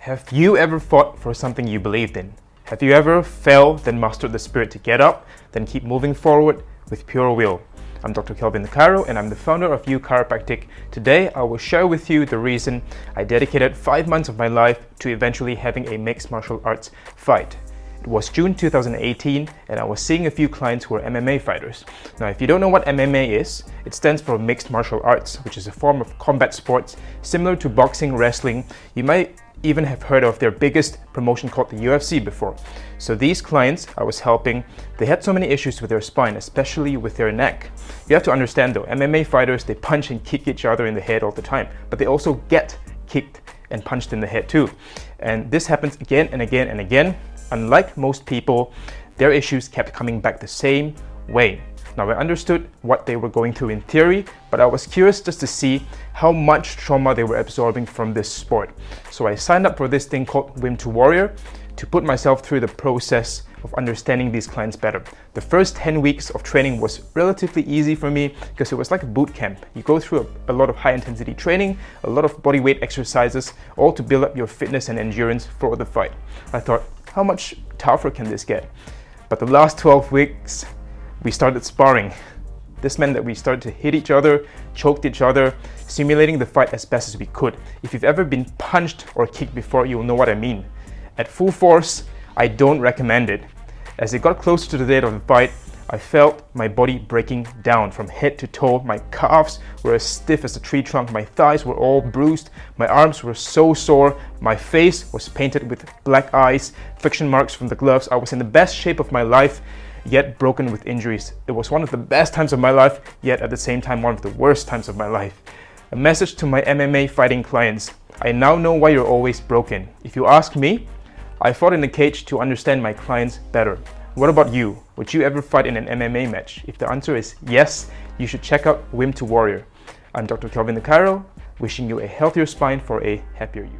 Have you ever fought for something you believed in? Have you ever fell, then mustered the spirit to get up, then keep moving forward with pure will? I'm Dr. Kelvin Cairo and I'm the founder of You Chiropractic. Today I will share with you the reason I dedicated 5 months of my life to eventually having a mixed martial arts fight. It was June 2018 and I was seeing a few clients who were MMA fighters. Now if you don't know what MMA is, it stands for Mixed Martial Arts, which is a form of combat sports similar to boxing, wrestling. You might even have heard of their biggest promotion called the UFC before. So these clients I was helping, they had so many issues with their spine, especially with their neck. You have to understand though, MMA fighters, they punch and kick each other in the head all the time, but they also get kicked and punched in the head too. And this happens again and again and again. Unlike most people, their issues kept coming back the same way. Now I understood what they were going through in theory, but I was curious just to see how much trauma they were absorbing from this sport. So I signed up for this thing called Wim to Warrior to put myself through the process of understanding these clients better. The first 10 weeks of training was relatively easy for me because it was like a boot camp. You go through a lot of high intensity training, a lot of body weight exercises, all to build up your fitness and endurance for the fight. I thought, how much tougher can this get? But the last 12 weeks, we started sparring. This meant that we started to hit each other, choked each other, simulating the fight as best as we could. If you've ever been punched or kicked before, you'll know what I mean. At full force, I don't recommend it. As it got closer to the date of the fight, I felt my body breaking down from head to toe. My calves were as stiff as a tree trunk, my thighs were all bruised, my arms were so sore, my face was painted with black eyes, friction marks from the gloves. I was in the best shape of my life, yet broken with injuries. It was one of the best times of my life, yet at the same time one of the worst times of my life. A message to my MMA fighting clients: I now know why you're always broken. If you ask me, I fought in the cage to understand my clients better. What about you? Would you ever fight in an MMA match? If the answer is yes, you should check out Wim to Warrior. I'm Dr. Kelvin Cairo, wishing you a healthier spine for a happier you.